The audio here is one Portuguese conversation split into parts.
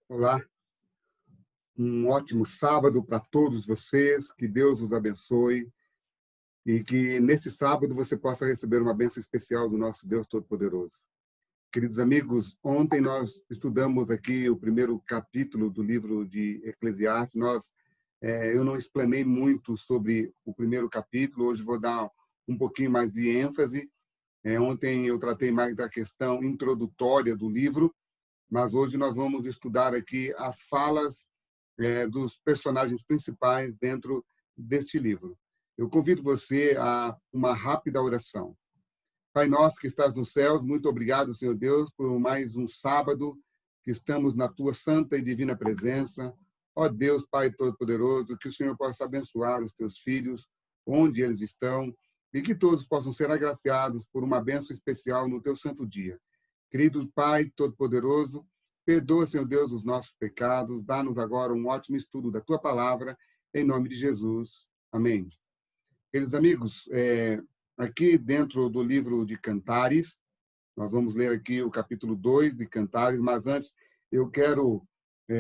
Olá, um ótimo sábado para todos vocês, que Deus os abençoe e que nesse sábado você possa receber uma bênção especial do nosso Deus Todo-Poderoso. Queridos amigos, ontem nós estudamos aqui o primeiro capítulo do livro de Eclesiastes. Eu não explanei muito sobre o primeiro capítulo, hoje vou dar um pouquinho mais de ênfase. Ontem eu tratei mais da questão introdutória do livro, mas hoje nós vamos estudar aqui as falas dos personagens principais dentro deste livro. Eu convido você a uma rápida oração. Pai nosso que estás nos céus, muito obrigado, Senhor Deus, por mais um sábado que estamos na tua santa e divina presença. Ó Deus, Pai Todo-Poderoso, que o Senhor possa abençoar os teus filhos, onde eles estão, e que todos possam ser agraciados por uma bênção especial no teu santo dia. Querido Pai Todo-Poderoso, perdoa, Senhor Deus, os nossos pecados, dá-nos agora um ótimo estudo da tua palavra, em nome de Jesus. Amém. Queridos amigos, aqui dentro do livro de Cantares, nós vamos ler aqui o capítulo 2 de Cantares, mas antes eu quero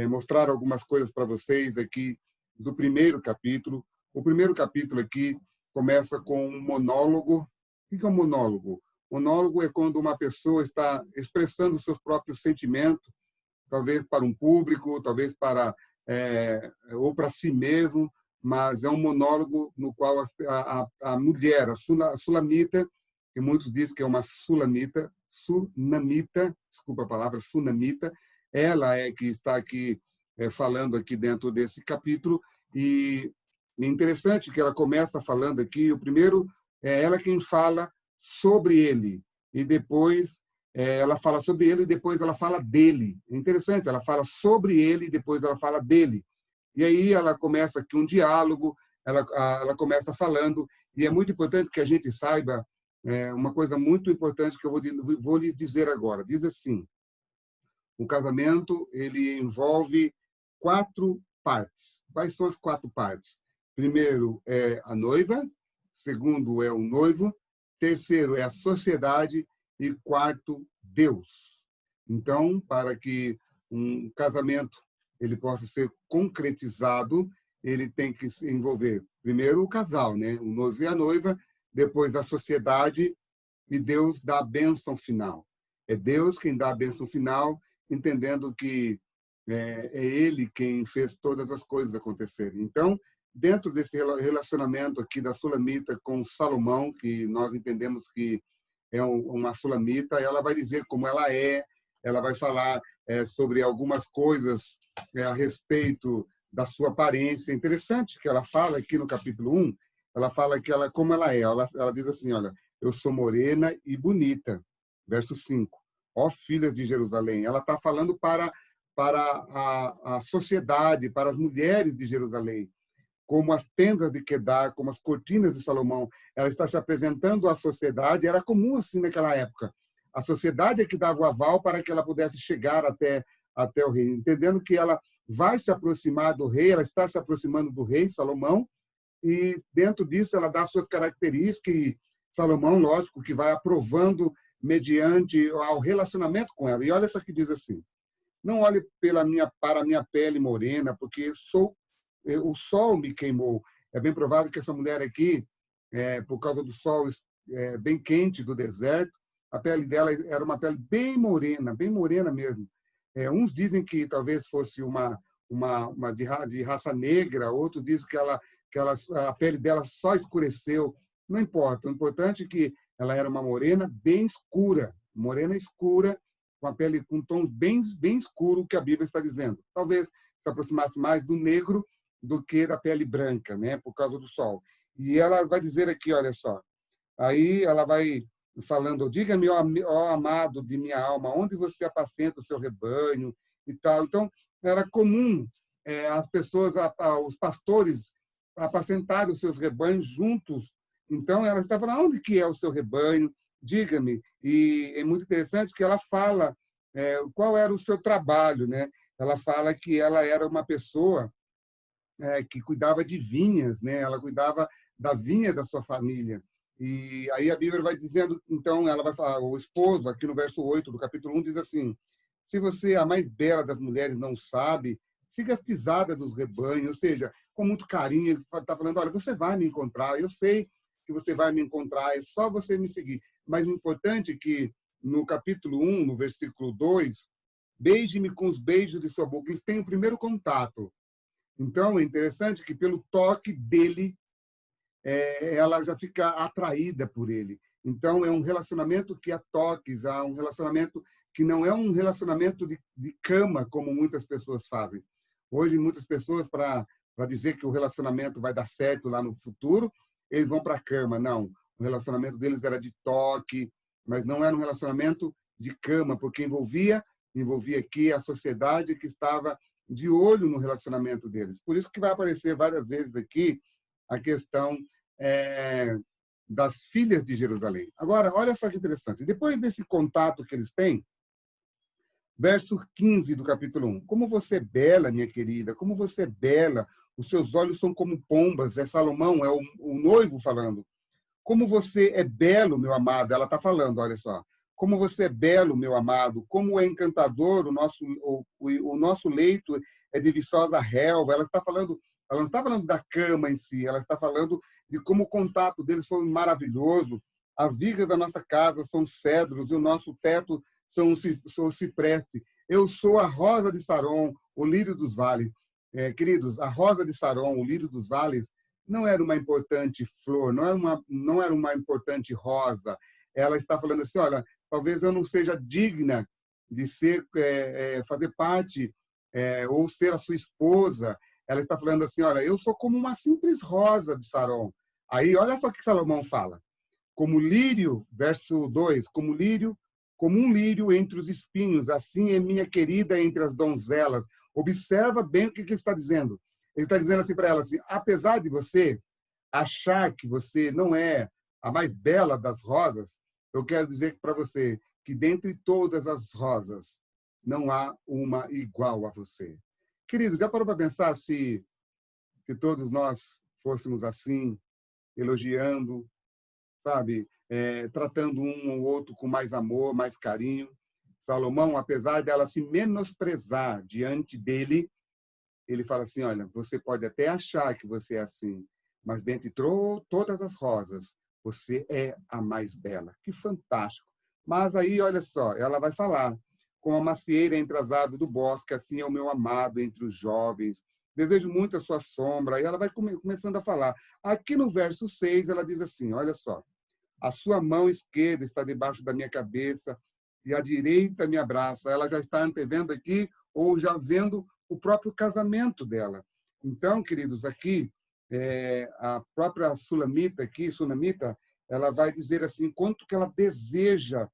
mostrar algumas coisas para vocês aqui do primeiro capítulo. O primeiro capítulo aqui começa com um monólogo. O que é um monólogo? Monólogo é quando uma pessoa está expressando os seus próprios sentimentos, talvez para um público, talvez ou para si mesmo, mas é um monólogo no qual a mulher, a sulamita, que muitos dizem que é uma sunamita, desculpa a palavra, sunamita, ela é que está aqui falando aqui dentro desse capítulo, e é interessante que ela começa falando aqui, o primeiro é ela quem fala sobre ele, e depois ela fala sobre ele e depois ela fala dele. É interessante, ela fala sobre ele e depois ela fala dele. E aí ela começa aqui um diálogo, ela começa falando, e é muito importante que a gente saiba uma coisa muito importante que eu vou lhes dizer agora. Diz assim: o casamento ele envolve 4 partes. Quais são as 4 partes? Primeiro é a noiva, segundo é o noivo, terceiro é a sociedade e quarto, Deus. Então, para que um casamento ele possa ser concretizado, ele tem que se envolver primeiro o casal, né? O noivo e a noiva, depois a sociedade e Deus dá a bênção final. É Deus quem dá a bênção final, entendendo que é Ele quem fez todas as coisas acontecerem. Então, dentro desse relacionamento aqui da Sulamita com Salomão, que nós entendemos que é uma sulamita, ela vai dizer como ela vai falar sobre algumas coisas a respeito da sua aparência. Interessante que ela fala aqui no capítulo 1, ela fala que como ela é. Ela diz assim, olha, eu sou morena e bonita. Verso 5. Ó filhas de Jerusalém. Ela está falando para a sociedade, para as mulheres de Jerusalém, como as tendas de Quedar, como as cortinas de Salomão. Ela está se apresentando à sociedade, era comum assim naquela época. A sociedade é que dava o aval para que ela pudesse chegar até o rei, entendendo que ela vai se aproximar do rei, ela está se aproximando do rei Salomão, e dentro disso ela dá suas características, e Salomão, lógico, que vai aprovando mediante ao relacionamento com ela. E olha isso que diz assim: não olhe para a minha pele morena, porque o sol me queimou. É bem provável que essa mulher aqui, por causa do sol bem quente do deserto, a pele dela era uma pele bem morena mesmo. Uns dizem que talvez fosse uma de raça negra, outros dizem a pele dela só escureceu. Não importa, o importante é que ela era uma morena bem escura, morena escura, com a pele com tons bem escuro, que a Bíblia está dizendo. Talvez se aproximasse mais do negro do que da pele branca, né, por causa do sol. E ela vai dizer aqui, olha só, aí ela vai falando, diga-me, ó amado de minha alma, onde você apacenta o seu rebanho e tal. Então, era comum as pessoas, os pastores, apacentarem os seus rebanhos juntos. Então, ela está falando, onde que é o seu rebanho? Diga-me. E é muito interessante que ela fala qual era o seu trabalho, né? Ela fala que ela era uma pessoa que cuidava de vinhas, né? Ela cuidava da vinha da sua família. E aí a Bíblia vai dizendo, então, ela vai falar, o esposo, aqui no verso 8 do capítulo 1, diz assim: Se você, a mais bela das mulheres, não sabe, siga as pisadas dos rebanhos, ou seja, com muito carinho, ele está falando, olha, você vai me encontrar, eu sei que você vai me encontrar, é só você me seguir. Mas o importante é que, no capítulo 1, no versículo 2, beije-me com os beijos de sua boca. Eles têm o primeiro contato. Então, é interessante que, pelo toque dele, ela já fica atraída por ele. Então, é um relacionamento que há toques, há um relacionamento que não é um relacionamento de cama, como muitas pessoas fazem. Hoje, muitas pessoas, para dizer que o relacionamento vai dar certo lá no futuro, eles vão para a cama. Não, o relacionamento deles era de toque, mas não era um relacionamento de cama, porque envolvia aqui a sociedade que estava de olho no relacionamento deles. Por isso que vai aparecer várias vezes aqui a questão das filhas de Jerusalém. Agora, olha só que interessante. Depois desse contato que eles têm, verso 15 do capítulo 1. Como você é bela, minha querida, como você é bela, os seus olhos são como pombas. É Salomão, é o noivo falando. Como você é belo, meu amado. Ela está falando, olha só. Como você é belo, meu amado. Como é encantador o nosso leito é de viçosa relva. Ela está falando, ela não está falando da cama em si, ela está falando de como o contato deles foi maravilhoso. As vigas da nossa casa são cedros e o nosso teto são o cipreste. Eu sou a rosa de Saron, o lírio dos vales. Queridos, a rosa de Saron, o lírio dos vales, não era uma importante flor, não era uma importante rosa. Ela está falando assim, olha, talvez eu não seja digna de fazer parte ou ser a sua esposa. Ela está falando assim, olha, eu sou como uma simples rosa de Saron. Aí, olha só o que Salomão fala. Como lírio, verso 2, como um lírio entre os espinhos, assim é minha querida entre as donzelas. Observa bem o que ele está dizendo. Ele está dizendo assim para ela, assim, apesar de você achar que você não é a mais bela das rosas, eu quero dizer para você que dentre todas as rosas não há uma igual a você. Queridos, já parou para pensar se todos nós fôssemos assim, elogiando, sabe, tratando um ou outro com mais amor, mais carinho? Salomão, apesar dela se menosprezar diante dele, ele fala assim, olha, você pode até achar que você é assim, mas dentre todas as rosas, você é a mais bela. Que fantástico. Mas aí, olha só, ela vai falar, com a macieira entre as árvores do bosque, assim é o meu amado entre os jovens, desejo muito a sua sombra. E ela vai começando a falar. Aqui no verso 6, ela diz assim, olha só, a sua mão esquerda está debaixo da minha cabeça e a direita me abraça. Ela já está antevendo aqui ou já vendo o próprio casamento dela. Então, queridos, aqui, a própria Sunamita, ela vai dizer assim, quanto que ela deseja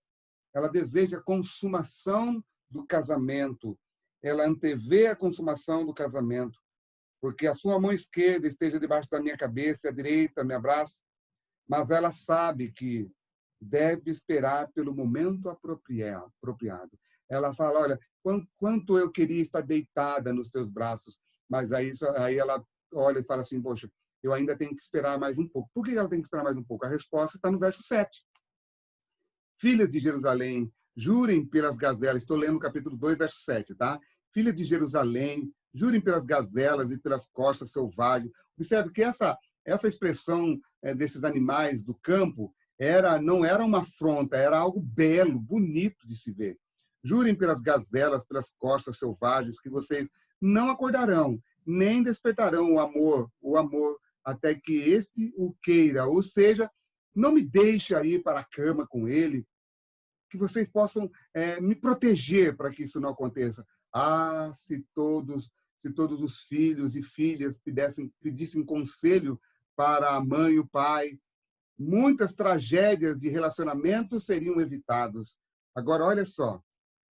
a consumação do casamento, ela antevê a consumação do casamento, porque a sua mão esquerda esteja debaixo da minha cabeça, a direita me abraça, mas ela sabe que deve esperar pelo momento apropriado. Ela fala, olha, quanto eu queria estar deitada nos teus braços, mas aí ela olha e fala assim, poxa, eu ainda tenho que esperar mais um pouco. Por que ela tem que esperar mais um pouco? A resposta está no verso 7. Filhas de Jerusalém, jurem pelas gazelas, estou lendo o capítulo 2, verso 7, tá? Filhas de Jerusalém, jurem pelas gazelas e pelas corças selvagens. Observe que essa expressão desses animais do campo não era uma afronta, era algo belo, bonito de se ver. Jurem pelas gazelas, pelas corças selvagens, que vocês não acordarão, nem despertarão o amor, até que este o queira. Ou seja, não me deixe ir para a cama com ele, que vocês possam me proteger para que isso não aconteça. Ah, se todos os filhos e filhas pedissem conselho para a mãe e o pai, muitas tragédias de relacionamento seriam evitadas. Agora, olha só,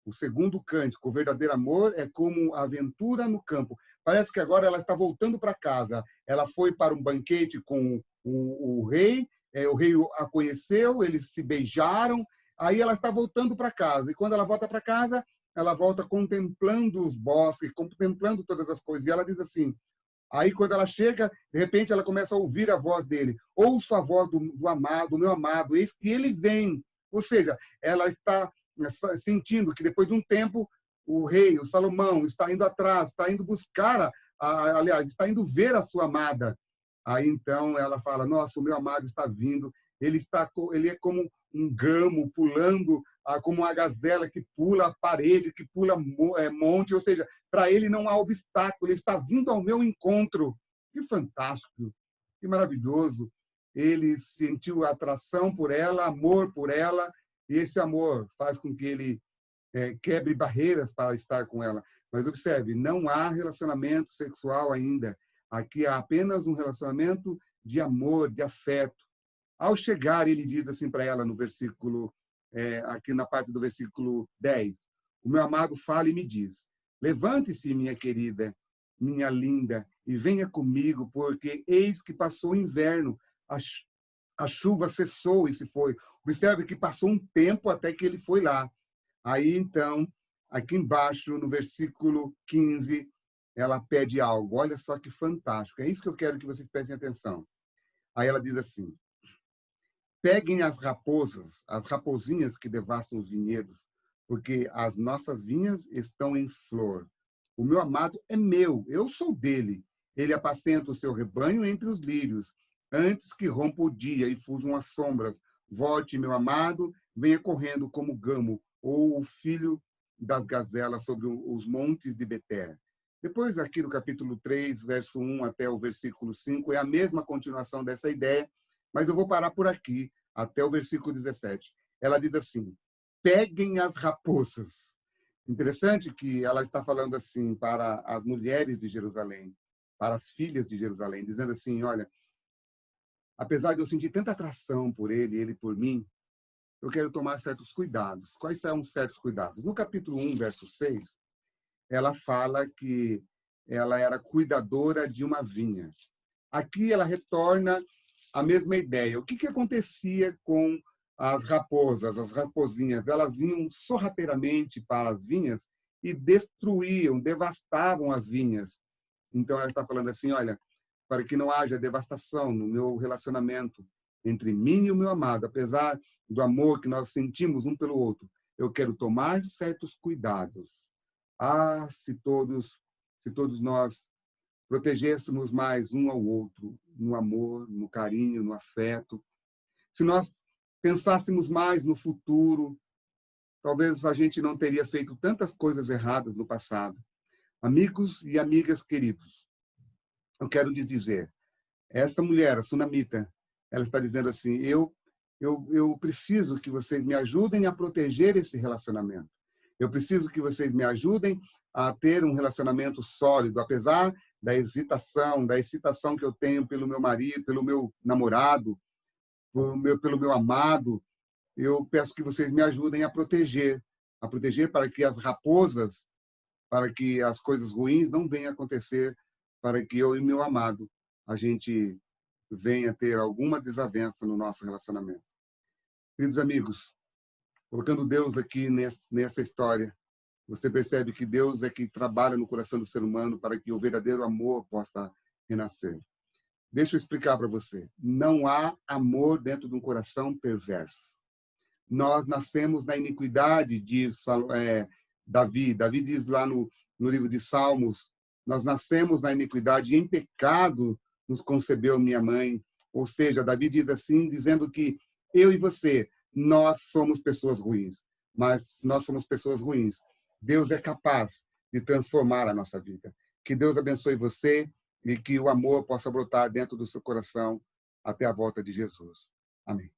o segundo cântico, o verdadeiro amor é como a aventura no campo. Parece que agora ela está voltando para casa. Ela foi para um banquete com o rei a conheceu, eles se beijaram, aí ela está voltando para casa. E quando ela volta para casa, ela volta contemplando os bosques, contemplando todas as coisas. E ela diz assim, aí quando ela chega, de repente ela começa a ouvir a voz dele. Ouço a voz do amado, do meu amado, eis que ele vem. Ou seja, ela está sentindo que depois de um tempo o rei, o Salomão, está indo atrás, está indo buscar, aliás, está indo ver a sua amada. Aí então ela fala: nossa, o meu amado está vindo, ele é como um gamo pulando, como uma gazela que pula a parede, que pula monte, ou seja, para ele não há obstáculo, ele está vindo ao meu encontro. Que fantástico, que maravilhoso. Ele sentiu atração por ela, amor por ela, e esse amor faz com que ele quebre barreiras para estar com ela. Mas observe, não há relacionamento sexual ainda. Aqui há apenas um relacionamento de amor, de afeto. Ao chegar, ele diz assim para ela no versículo, aqui na parte do versículo 10, o meu amado fala e me diz: levante-se, minha querida, minha linda, e venha comigo, porque eis que passou o inverno, a chuva cessou e se foi. Observe que passou um tempo até que ele foi lá. Aí, então, aqui embaixo, no versículo 15, ela pede algo. Olha só que fantástico. É isso que eu quero que vocês prestem atenção. Aí ela diz assim: peguem as raposas, as raposinhas que devastam os vinhedos, porque as nossas vinhas estão em flor. O meu amado é meu, eu sou dele. Ele apacenta o seu rebanho entre os lírios, antes que rompa o dia e fujam as sombras. Volte, meu amado, venha correndo como gamo, ou o filho das gazelas sobre os montes de Beter. Depois, aqui no capítulo 3, verso 1 até o versículo 5, é a mesma continuação dessa ideia, mas eu vou parar por aqui, até o versículo 17. Ela diz assim: peguem as raposas. Interessante que ela está falando assim para as mulheres de Jerusalém, para as filhas de Jerusalém, dizendo assim: olha, apesar de eu sentir tanta atração por ele, ele por mim, eu quero tomar certos cuidados. Quais são os certos cuidados? No capítulo 1, verso 6, ela fala que ela era cuidadora de uma vinha. Aqui ela retorna a mesma ideia. O que acontecia com as raposas, as raposinhas? Elas vinham sorrateiramente para as vinhas e destruíam, devastavam as vinhas. Então ela está falando assim: olha, para que não haja devastação no meu relacionamento entre mim e o meu amado, apesar do amor que nós sentimos um pelo outro, eu quero tomar certos cuidados. Ah, se todos nós protegêssemos mais um ao outro, no amor, no carinho, no afeto. Se nós pensássemos mais no futuro, talvez a gente não teria feito tantas coisas erradas no passado. Amigos e amigas queridos, eu quero lhes dizer, essa mulher, a sunamita, ela está dizendo assim: eu preciso que vocês me ajudem a proteger esse relacionamento. Eu preciso que vocês me ajudem a ter um relacionamento sólido, apesar da excitação que eu tenho pelo meu marido, pelo meu namorado, pelo meu amado. Eu peço que vocês me ajudem a proteger para que as raposas, para que as coisas ruins não venham a acontecer, para que eu e meu amado, a gente venha ter alguma desavença no nosso relacionamento. Queridos amigos, colocando Deus aqui nessa história, você percebe que Deus é que trabalha no coração do ser humano para que o verdadeiro amor possa renascer. Deixa eu explicar para você. Não há amor dentro de um coração perverso. Nós nascemos na iniquidade, diz Davi. Davi diz lá no livro de Salmos: nós nascemos na iniquidade e em pecado nos concebeu minha mãe. Ou seja, Davi diz assim, dizendo que eu e você, nós somos pessoas ruins. Mas nós somos pessoas ruins. Deus é capaz de transformar a nossa vida. Que Deus abençoe você e que o amor possa brotar dentro do seu coração até a volta de Jesus. Amém.